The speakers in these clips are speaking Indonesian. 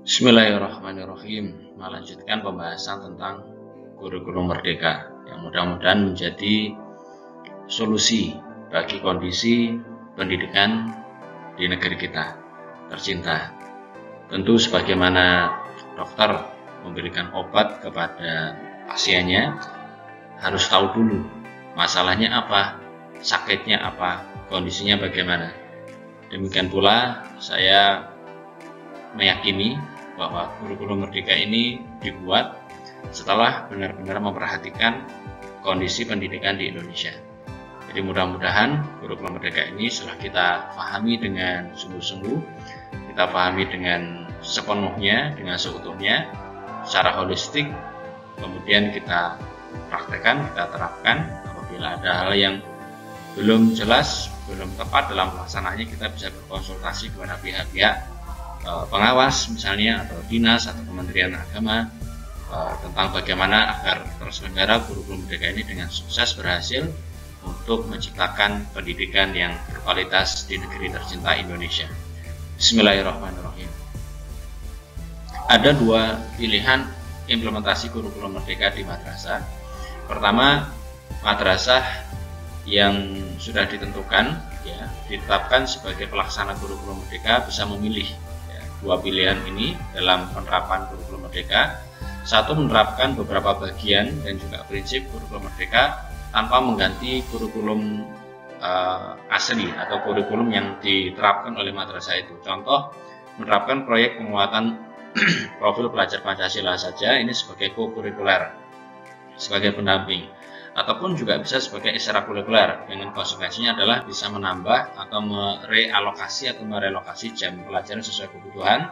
Bismillahirrahmanirrahim. Melanjutkan pembahasan tentang kurikulum merdeka yang mudah-mudahan menjadi solusi bagi kondisi pendidikan di negeri kita tercinta. Tentu sebagaimana dokter memberikan obat kepada pasiennya, harus tahu dulu masalahnya apa, sakitnya apa, kondisinya bagaimana. Demikian pula saya meyakini bahwa kurikulum merdeka ini dibuat setelah benar-benar memperhatikan kondisi pendidikan di Indonesia. Jadi mudah-mudahan kurikulum merdeka ini setelah kita pahami dengan sungguh-sungguh, kita pahami dengan sepenuhnya, dengan seutuhnya, secara holistik, kemudian kita praktekkan, kita terapkan. Apabila ada hal yang belum jelas, belum tepat dalam pelaksanaannya, kita bisa berkonsultasi kepada pihak-pihak pengawas misalnya, atau dinas atau Kementerian Agama tentang bagaimana agar terselenggara kurikulum merdeka ini dengan sukses berhasil untuk menciptakan pendidikan yang berkualitas di negeri tercinta Indonesia. Bismillahirrahmanirrahim. Ada dua pilihan implementasi kurikulum merdeka di madrasah. Pertama, madrasah yang sudah ditentukan, ya, ditetapkan sebagai pelaksana kurikulum merdeka bisa memilih dua pilihan ini dalam penerapan kurikulum merdeka. Satu, menerapkan beberapa bagian dan juga prinsip kurikulum merdeka tanpa mengganti kurikulum asli atau kurikulum yang diterapkan oleh madrasah itu. Contoh, menerapkan proyek penguatan profil pelajar Pancasila saja, ini sebagai co-kurikuler, sebagai pendamping, ataupun juga bisa sebagai ekstrakurikuler. Dengan konsekuensinya adalah bisa menambah atau merealokasi atau merelokasi jam pelajaran sesuai kebutuhan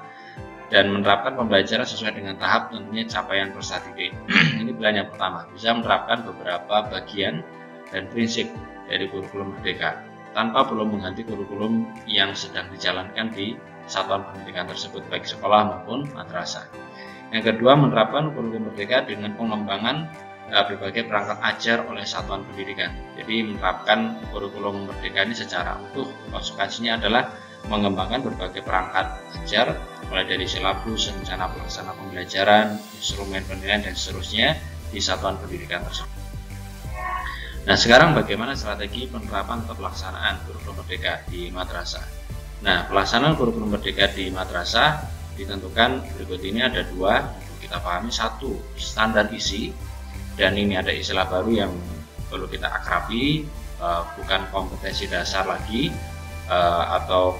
dan menerapkan pembelajaran sesuai dengan tahap tentunya capaian peserta didik. Ini pilihan yang pertama, bisa menerapkan beberapa bagian dan prinsip dari kurikulum merdeka tanpa belum mengganti kurikulum yang sedang dijalankan di satuan pendidikan tersebut, baik sekolah maupun madrasah. Yang kedua, menerapkan kurikulum merdeka dengan pengembangan berbagai perangkat ajar oleh satuan pendidikan. Jadi menerapkan kurikulum merdeka ini secara utuh, konsekuensinya adalah mengembangkan berbagai perangkat ajar, mulai dari silabus, rencana pelaksana pembelajaran, instrumen penilaian, dan seterusnya di satuan pendidikan tersebut. Nah, sekarang bagaimana strategi penerapan atau pelaksanaan kurikulum merdeka di madrasah? Nah, pelaksanaan kurikulum merdeka di madrasah ditentukan berikut ini, ada dua, kita pahami. Satu, standar isi. Dan ini ada istilah baru yang perlu kita akrabi, bukan kompetensi dasar lagi atau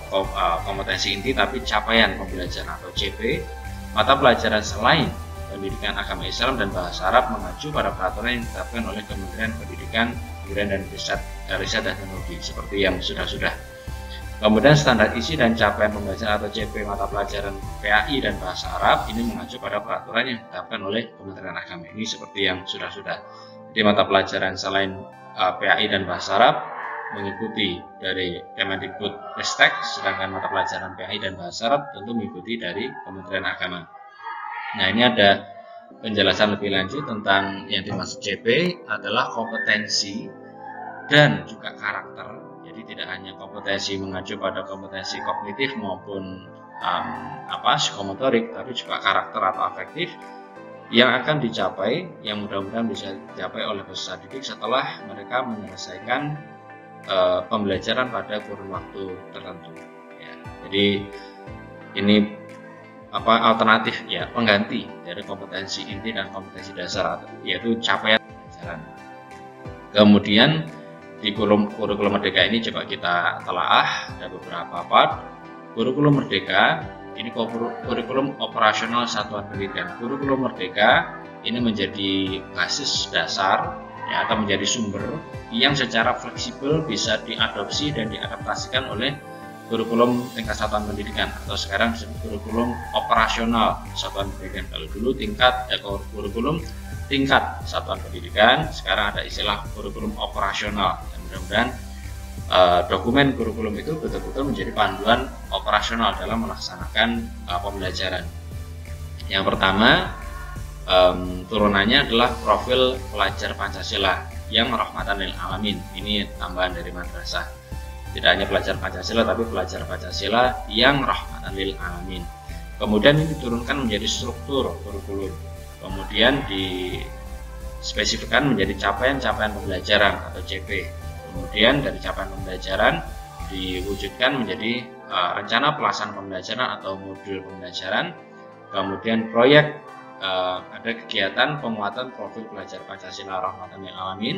kompetensi inti, tapi capaian pembelajaran atau CP. Mata pelajaran selain pendidikan agama Islam dan bahasa Arab mengacu pada peraturan yang ditetapkan oleh Kementerian Pendidikan, Kebudayaan dan Riset dan Teknologi seperti yang sudah-sudah. Kemudian standar isi dan capaian pembelajaran atau CP mata pelajaran PAI dan bahasa Arab ini mengacu pada peraturan yang ditetapkan oleh Kementerian Agama. Ini seperti yang sudah-sudah. Jadi mata pelajaran selain PAI dan bahasa Arab mengikuti dari Kemendikbud-Ristek, sedangkan mata pelajaran PAI dan bahasa Arab tentu mengikuti dari Kementerian Agama. Nah, ini ada penjelasan lebih lanjut tentang yang dimaksud CP adalah kompetensi dan juga karakter. Jadi tidak hanya kompetensi mengacu pada kompetensi kognitif maupun psikomotorik, tapi juga karakter atau afektif yang akan dicapai, yang mudah-mudahan bisa dicapai oleh peserta didik setelah mereka menyelesaikan pembelajaran pada kurun waktu tertentu. Ya, jadi ini alternatif, ya, pengganti dari kompetensi inti dan kompetensi dasar, yaitu capaian pembelajaran. Kemudian di kurikulum merdeka ini coba kita telaah, ada beberapa part. Kurikulum merdeka ini kurikulum operasional satuan pendidikan. Kurikulum merdeka ini menjadi basis dasar, ya, atau menjadi sumber yang secara fleksibel bisa diadopsi dan diadaptasikan oleh kurikulum tingkat satuan pendidikan, atau sekarang disebut kurikulum operasional satuan pendidikan. Kalau dulu kurikulum tingkat satuan pendidikan, sekarang ada istilah kurikulum operasional. Dan mudah-mudahan dokumen kurikulum itu betul-betul menjadi panduan operasional dalam melaksanakan pembelajaran. Yang pertama, turunannya adalah profil pelajar Pancasila yang rahmatan lil alamin. Ini tambahan dari madrasah. Tidak hanya pelajar Pancasila, tapi pelajar Pancasila yang rahmatan lil alamin. Kemudian ini diturunkan menjadi struktur kurikulum. Kemudian dispesifikkan menjadi capaian-capaian pembelajaran atau CP. Kemudian dari capaian pembelajaran diwujudkan menjadi rencana pelaksanaan pembelajaran atau modul pembelajaran. Kemudian proyek, ada kegiatan penguatan profil pelajar Pancasila Rahmatan lil Alamin.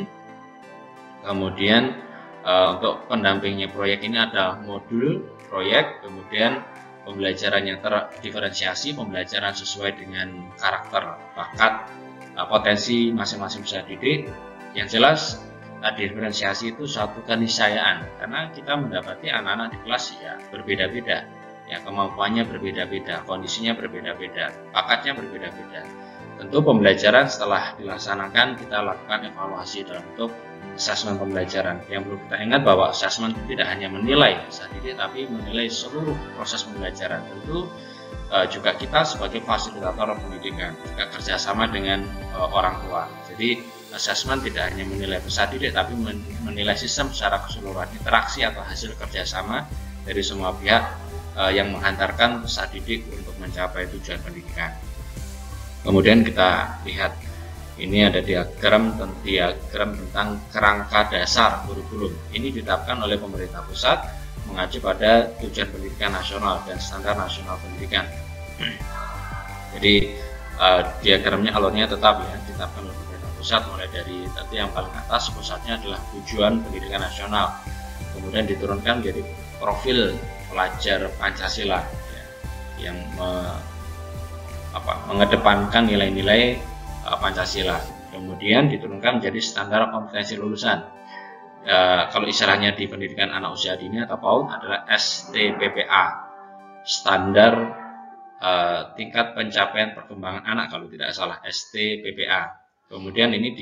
Kemudian untuk pendampingnya proyek ini ada modul proyek, kemudian pembelajaran yang terdiferensiasi, pembelajaran sesuai dengan karakter, bakat, potensi masing-masing peserta didik. Yang jelas diferensiasi itu suatu keniscayaan, karena kita mendapati anak-anak di kelas ya berbeda-beda, ya kemampuannya berbeda-beda, kondisinya berbeda-beda, bakatnya berbeda-beda. Tentu pembelajaran setelah dilaksanakan kita lakukan evaluasi dalam bentuk asesmen pembelajaran. Yang perlu kita ingat bahwa asesmen tidak hanya menilai peserta didik, tapi menilai seluruh proses pembelajaran. Tentu juga kita sebagai fasilitator pendidikan juga kerjasama dengan orang tua. Jadi asesmen tidak hanya menilai peserta didik, tapi menilai sistem secara keseluruhan, interaksi atau hasil kerjasama dari semua pihak yang menghantarkan peserta didik untuk mencapai tujuan pendidikan. Kemudian kita lihat ini ada diagram tentang kerangka dasar kurikulum. Ini ditetapkan oleh pemerintah pusat mengacu pada tujuan pendidikan nasional dan standar nasional pendidikan. Jadi diagramnya alurnya tetap ya ditetapkan oleh pusat, mulai dari tadi yang paling atas pusatnya adalah tujuan pendidikan nasional, kemudian diturunkan menjadi profil pelajar Pancasila ya, yang mengedepankan nilai-nilai Pancasila, kemudian diturunkan menjadi standar kompetensi lulusan. Kalau istilahnya di pendidikan anak usia dini atau PAUD adalah STPPA, standar tingkat pencapaian perkembangan anak kalau tidak salah, STPPA. Kemudian ini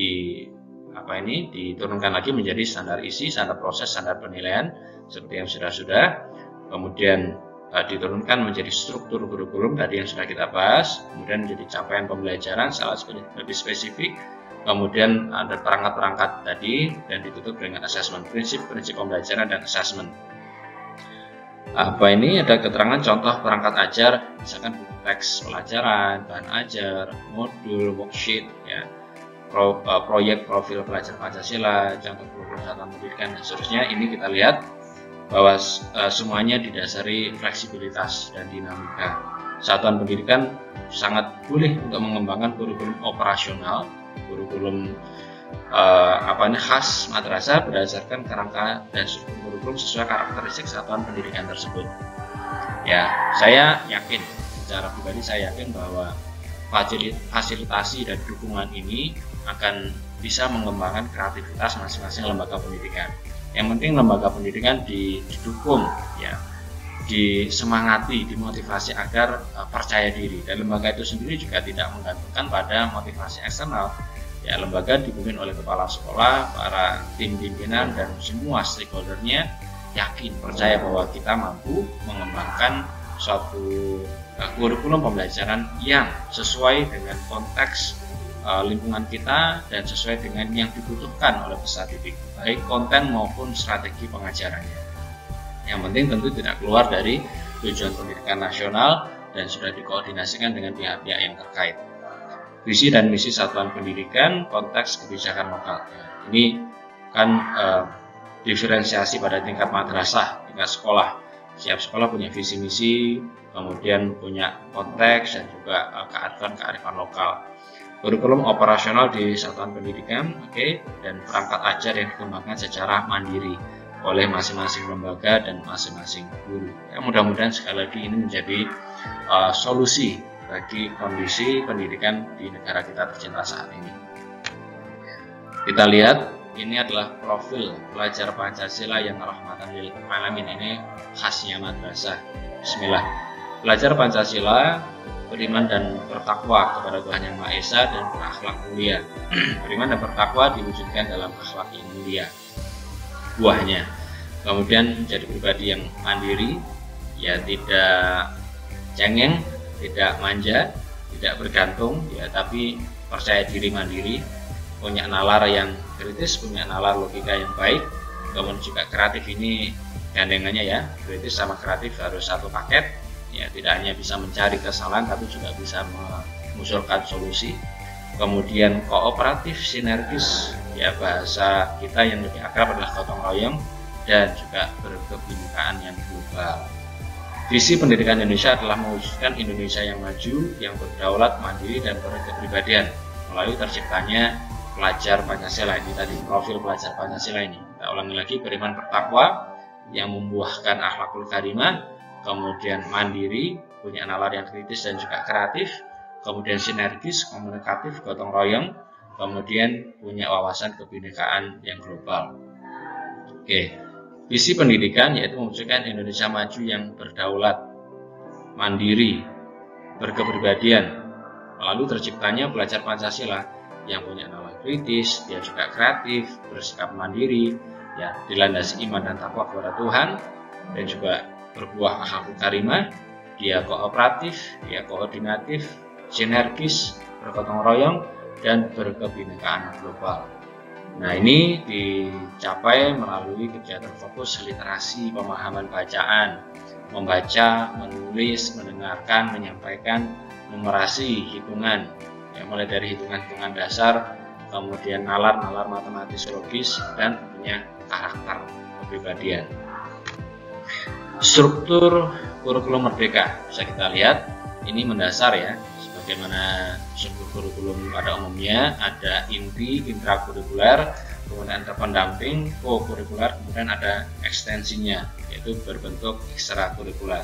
diturunkan lagi menjadi standar isi, standar proses, standar penilaian seperti yang sudah. Kemudian diturunkan menjadi struktur kurikulum tadi yang sudah kita bahas. Kemudian menjadi capaian pembelajaran salah lebih spesifik. Kemudian ada perangkat-perangkat tadi dan ditutup dengan asesmen, prinsip-prinsip pembelajaran dan asesmen. Ada keterangan contoh perangkat ajar, misalkan buku teks pelajaran, bahan ajar, modul, worksheet, ya. Proyek profil pelajar Pancasila, contoh program satuan pendidikan dan seterusnya. Ini kita lihat bahwa semuanya didasari fleksibilitas dan dinamika. Satuan pendidikan sangat boleh untuk mengembangkan kurikulum operasional, kurikulum khas madrasah berdasarkan kerangka dan struktur kurikulum sesuai karakteristik satuan pendidikan tersebut. Ya, saya yakin, secara pribadi saya yakin bahwa fasilitasi dan dukungan ini akan bisa mengembangkan kreativitas masing-masing lembaga pendidikan. Yang penting lembaga pendidikan didukung, ya, disemangati, dimotivasi agar percaya diri. Dan lembaga itu sendiri juga tidak menggantungkan pada motivasi eksternal. Ya, lembaga dipimpin oleh kepala sekolah, para tim pimpinan dan semua stakeholdernya yakin, percaya bahwa kita mampu mengembangkan suatu kurikulum pembelajaran yang sesuai dengan konteks lingkungan kita dan sesuai dengan yang dibutuhkan oleh peserta didik, baik konten maupun strategi pengajarannya. Yang penting tentu tidak keluar dari tujuan pendidikan nasional dan sudah dikoordinasikan dengan pihak-pihak yang terkait. Visi dan misi satuan pendidikan, konteks kebijakan lokal. Ini kan diferensiasi pada tingkat madrasah, tingkat sekolah. Setiap sekolah punya visi misi, kemudian punya konteks dan juga kearifan lokal. Kurikulum operasional di satuan pendidikan, dan perangkat ajar yang dikembangkan secara mandiri oleh masing-masing lembaga dan masing-masing guru. Ya, mudah-mudahan sekali lagi ini menjadi solusi bagi kondisi pendidikan di negara kita tercinta saat ini. Kita lihat, ini adalah profil pelajar Pancasila yang rahmatan lil alamin. Ini khasnya madrasah. Bismillah. Pelajar Pancasila beriman dan bertakwa kepada Tuhan Yang Maha Esa dan berakhlak mulia. Beriman dan bertakwa diwujudkan dalam akhlak yang mulia. Buahnya. Kemudian menjadi pribadi yang mandiri, ya tidak cengeng, tidak manja, tidak bergantung, ya tapi percaya diri mandiri, punya nalar yang kritis, punya nalar logika yang baik. Kemudian juga kreatif, ini gandengannya ya, kritis sama kreatif harus satu paket. ya tidak hanya bisa mencari kesalahan tapi juga bisa mengusulkan solusi. Kemudian kooperatif, sinergis, ya bahasa kita yang lebih akrab adalah gotong royong, dan juga berkebinekaan yang global. Visi pendidikan Indonesia adalah mewujudkan Indonesia yang maju, yang berdaulat, mandiri, dan berkepribadian melalui terciptanya pelajar Pancasila. Ini tadi profil pelajar Pancasila ini. Kita ulangi lagi: beriman, bertakwa, yang membuahkan akhlakul karimah, kemudian mandiri, punya nalar yang kritis dan juga kreatif, kemudian sinergis, komunikatif, gotong royong, kemudian punya wawasan kebinekaan yang global. Oke, visi pendidikan yaitu mewujudkan Indonesia maju yang berdaulat, mandiri, berkepribadian melalui terciptanya pelajar Pancasila yang punya nalar kritis, dia juga kreatif, bersikap mandiri, ya dilandasi iman dan takwa kepada Tuhan, dan juga berbuah akhlakul karimah, dia kooperatif, dia koordinatif, sinergis, bergotong royong, dan berkebinekaan global. Nah, ini dicapai melalui kegiatan fokus literasi, pemahaman bacaan, membaca, menulis, mendengarkan, menyampaikan, numerasi, hitungan, ya, mulai dari hitungan-hitungan dasar, kemudian nalar-nalar matematis logis, dan punya karakter kepribadian. Struktur kurikulum merdeka bisa kita lihat, ini mendasar ya. Bagaimana struktur kurikulum pada umumnya, ada inti, intrakurikuler, kemudian ada pendamping, co-kurikuler, kemudian ada ekstensinya, yaitu berbentuk ekstrakurikuler.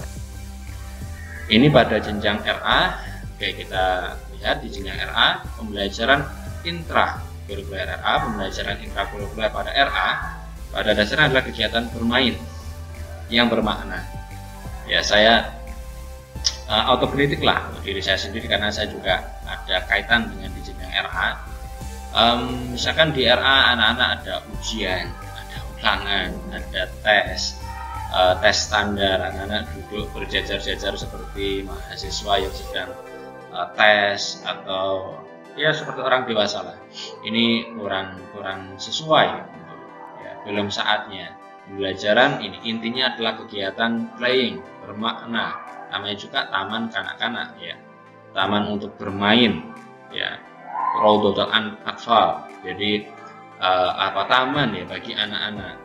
Ini pada jenjang RA, oke, kita lihat di jenjang RA, pembelajaran intrakurikuler RA, pembelajaran intrakurikuler pada RA, pada dasarnya adalah kegiatan bermain yang bermakna. Ya, saya autokritik lah untuk diri saya sendiri karena saya juga ada kaitan dengan di jenjang RA. Misalkan di RA anak-anak ada ujian, ada ulangan, ada tes standar, anak-anak duduk berjajar-jajar seperti mahasiswa yang sedang tes atau ya seperti orang dewasa lah. Ini kurang sesuai, ya, belum saatnya. Pembelajaran ini intinya adalah kegiatan playing, bermakna. Namanya juga taman kanak-kanak, ya, taman untuk bermain, ya, Raudhatul Atfal. Jadi taman ya bagi anak-anak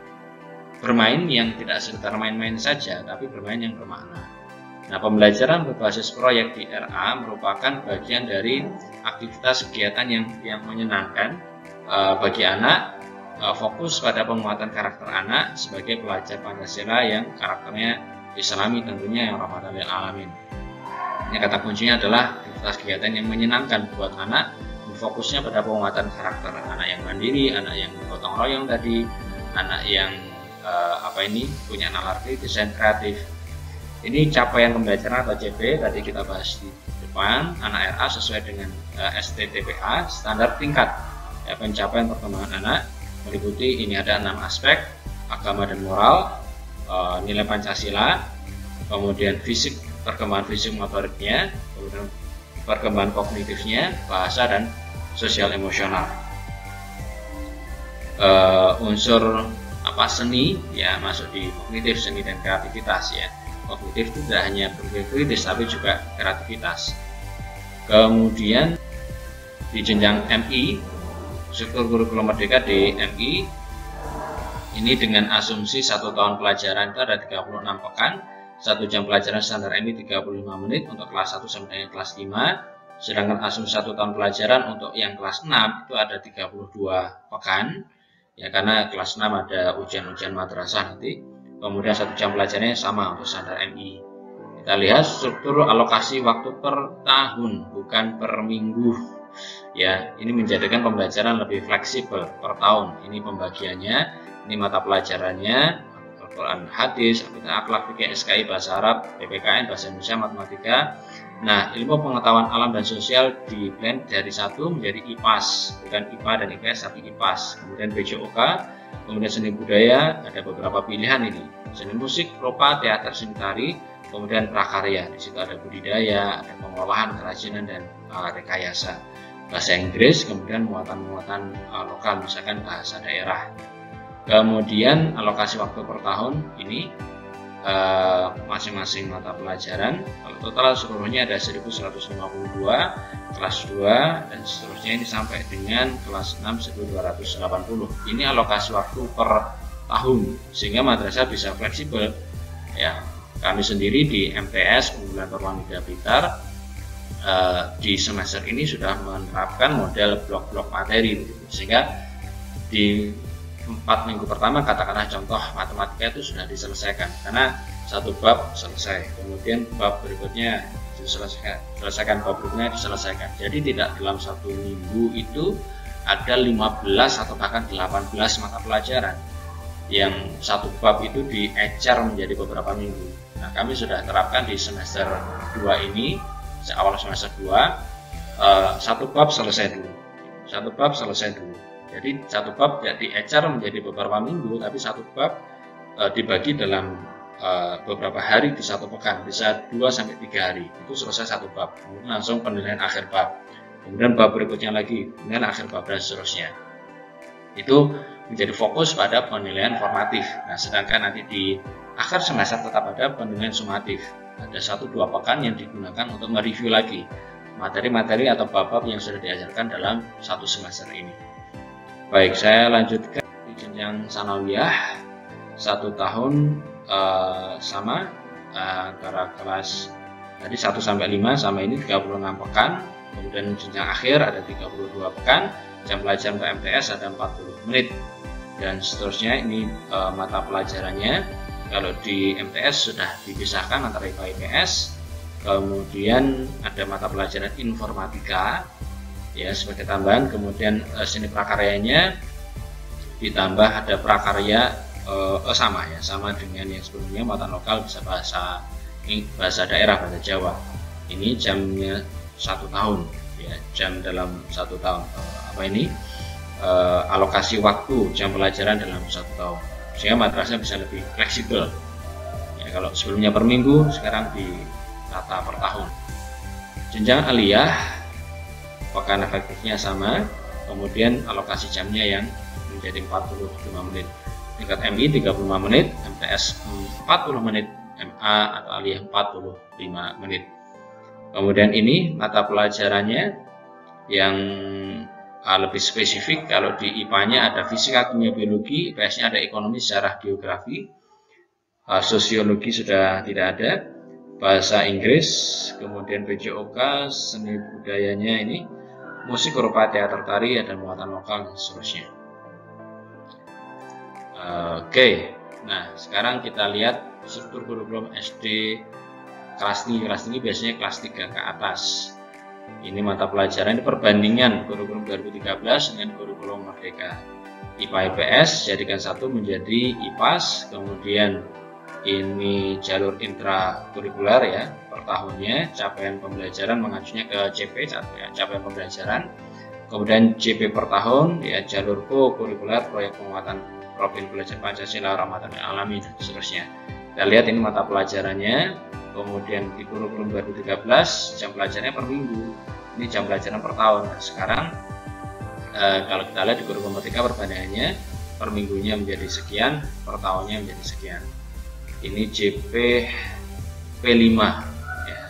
bermain yang tidak sekedar main-main saja, tapi bermain yang bermakna. Nah, pembelajaran berbasis proyek di RA merupakan bagian dari aktivitas kegiatan yang menyenangkan bagi anak, fokus pada penguatan karakter anak sebagai pelajar Pancasila yang karakternya Islami, tentunya yang rahmatan lil alamin. Ini kata kuncinya adalah aktivitas kegiatan yang menyenangkan buat anak, fokusnya pada penguatan karakter anak yang mandiri, anak yang gotong royong tadi, anak yang punya nalar kritis dan kreatif. Ini capaian pembelajaran atau CP tadi kita bahas di depan. Anak RA sesuai dengan STTPA, standar tingkat ya, pencapaian perkembangan anak, meliputi ini ada 6 aspek: agama dan moral, nilai Pancasila, kemudian fisik, perkembangan fisik motoriknya, kemudian perkembangan kognitifnya, bahasa, dan sosial emosional. Unsur seni ya masuk di kognitif, seni dan kreativitas ya. Kognitif itu tidak hanya berpikir kritis tapi juga kreativitas. Kemudian di jenjang MI, struktur kurikulum merdeka di MI ini dengan asumsi 1 tahun pelajaran itu ada 36 pekan, 1 jam pelajaran standar MI 35 menit untuk kelas 1 sampai dengan kelas 5, sedangkan asumsi 1 tahun pelajaran untuk yang kelas 6 itu ada 32 pekan ya, karena kelas 6 ada ujian-ujian madrasah nanti. Kemudian 1 jam pelajarannya sama untuk standar MI. Kita lihat struktur alokasi waktu per tahun, bukan per minggu ya. Ini menjadikan pembelajaran lebih fleksibel per tahun. Ini pembagiannya, ini mata pelajarannya: Al-Quran, hadis, akhlak, fikih, SKI, bahasa Arab, PPKN, bahasa Indonesia, matematika. Nah, ilmu pengetahuan alam dan sosial di blend dari 1 menjadi IPAS, bukan IPA dan IPS tapi IPAS. Kemudian BJOK, kemudian seni budaya, ada beberapa pilihan ini: seni musik, rupa, teater, seni tari, kemudian prakarya. Di situ ada budidaya, ada pengolahan, kerajinan, dan rekayasa. Bahasa Inggris, kemudian muatan-muatan lokal, misalkan bahasa daerah. Kemudian alokasi waktu per tahun ini masing-masing mata pelajaran. Kalau total seluruhnya ada 1152 kelas 2 dan seterusnya ini sampai dengan kelas 6 1280. Ini alokasi waktu per tahun sehingga madrasah bisa fleksibel ya. Kami sendiri di MTS Unggulan Purwanida Blitar di semester ini sudah menerapkan model blok-blok materi sehingga di 4 minggu pertama katakanlah contoh matematika itu sudah diselesaikan karena satu bab selesai, kemudian bab berikutnya diselesaikan, bab berikutnya diselesaikan. Jadi tidak dalam 1 minggu itu ada 15 atau bahkan 18 mata pelajaran yang satu bab itu diecer menjadi beberapa minggu. Nah, kami sudah terapkan di semester 2 ini, awal semester 2 satu bab selesai dulu, satu bab selesai dulu. Jadi satu bab tidak diecer menjadi beberapa minggu, tapi satu bab dibagi dalam beberapa hari di satu pekan, bisa 2-3 hari, itu selesai satu bab. Kemudian langsung penilaian akhir bab, kemudian bab berikutnya lagi, kemudian akhir bab dan seterusnya. Itu menjadi fokus pada penilaian formatif. Nah, sedangkan nanti di akhir semester tetap ada penilaian sumatif. Ada 1-2 pekan yang digunakan untuk mereview lagi materi-materi atau bab-bab yang sudah diajarkan dalam satu semester ini. Baik, saya lanjutkan di jenjang sanawiyah 1 tahun sama antara kelas tadi 1 sampai 5 sama ini 36 pekan, kemudian jenjang akhir ada 32 pekan, jam pelajaran untuk MTS ada 40 menit dan seterusnya. Ini mata pelajarannya. Kalau di MTS sudah dipisahkan antara IPA IPS, kemudian ada mata pelajaran informatika ya sebagai tambahan, kemudian seni prakaryanya ditambah ada prakarya sama dengan yang sebelumnya, mata lokal bisa bahasa daerah, bahasa Jawa. Ini jamnya 1 tahun ya, jam dalam 1 tahun. Alokasi waktu jam pelajaran dalam 1 tahun sehingga madrasah bisa lebih fleksibel ya. Kalau sebelumnya per minggu, sekarang ditata per tahun. Jenjang aliyah pekan efektifnya sama, kemudian alokasi jamnya yang menjadi 45 menit. Tingkat MI 35 menit, MTS 40 menit, MA atau aliyah 45 menit. Kemudian ini mata pelajarannya yang lebih spesifik. Kalau di IPA-nya ada fisika, kimia, biologi, IPS-nya ada ekonomi, sejarah, geografi, sosiologi sudah tidak ada, bahasa Inggris, kemudian PJOK, seni budayanya ini musik, rupa, teater, tari, ada muatan lokal dan seterusnya. Oke, nah sekarang kita lihat struktur kurikulum SD kelas tinggi. Kelas tinggi biasanya kelas 3 ke atas. Ini mata pelajaran, ini perbandingan kurikulum 2013 dengan kurikulum Merdeka. IPA IPS jadikan satu menjadi IPAS, kemudian ini jalur intrakurikuler ya per tahunnya, capaian pembelajaran mengacunya ke CP, capaian pembelajaran, kemudian JP per tahun ya, jalur co-kurikuler, proyek penguatan profil belajar Pancasila, Ramadan dan Alami dan seterusnya. Kita lihat ini mata pelajarannya. Kemudian di kurikulum 2013 jam pelajarannya per minggu, ini jam pelajaran per tahun. Nah, sekarang kalau kita lihat di kurikulum Merdeka perbandingannya per minggunya menjadi sekian, per tahunnya menjadi sekian. Ini JP P5 ya,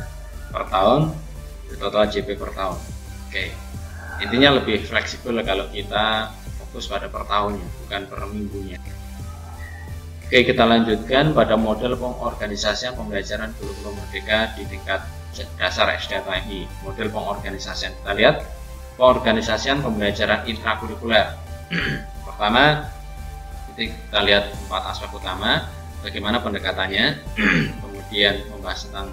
per tahun, total JP per tahun. Oke, intinya lebih fleksibel kalau kita fokus pada per tahunnya, bukan per minggunya. Oke, kita lanjutkan pada model pengorganisasian pembelajaran kurikulum Merdeka di tingkat dasar SD atau MI. Model pengorganisasian, kita lihat pengorganisasian pembelajaran intrakurikuler. Pertama, kita lihat 4 aspek utama, bagaimana pendekatannya, kemudian membahas tentang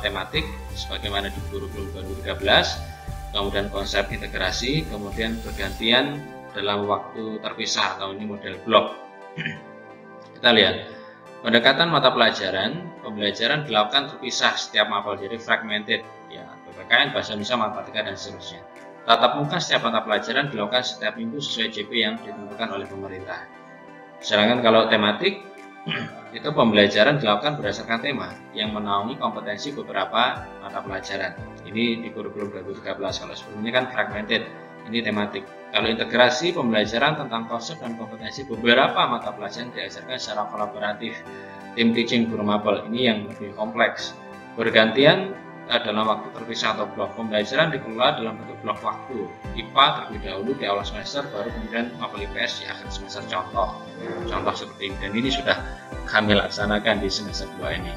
tematik sebagaimana di kurikulum 2013, kemudian konsep integrasi, kemudian pergantian dalam waktu terpisah atau ini model blok. Kita lihat pendekatan mata pelajaran, pembelajaran dilakukan terpisah setiap mapel, jadi fragmented ya, PPKN, bahasa Indonesia, matematika dan seterusnya. Tatap muka setiap mata pelajaran dilakukan setiap minggu sesuai JP yang ditentukan oleh pemerintah. Sedangkan kalau tematik itu pembelajaran dilakukan berdasarkan tema yang menaungi kompetensi beberapa mata pelajaran. Ini di kurikulum 2013. Kalau sebelumnya kan fragmented, ini tematik. Kalau integrasi, pembelajaran tentang konsep dan kompetensi beberapa mata pelajaran diajarkan secara kolaboratif. Tim teaching guru mapel ini yang lebih kompleks. Bergantian dalam waktu terpisah atau blok. Pembelajaran dikelola dalam bentuk blok waktu. IPA terlebih dahulu di awal semester, baru kemudian mapel IPS di akhir semester. Contoh seperti ini. Dan ini sudah kami laksanakan di semester 2 ini.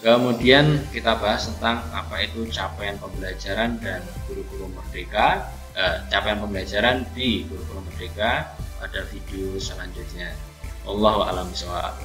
Kemudian kita bahas tentang apa itu capaian pembelajaran dan guru-guru merdeka. Capaian pembelajaran di guru-guru merdeka pada video selanjutnya. Wallahu a'lam bishawab.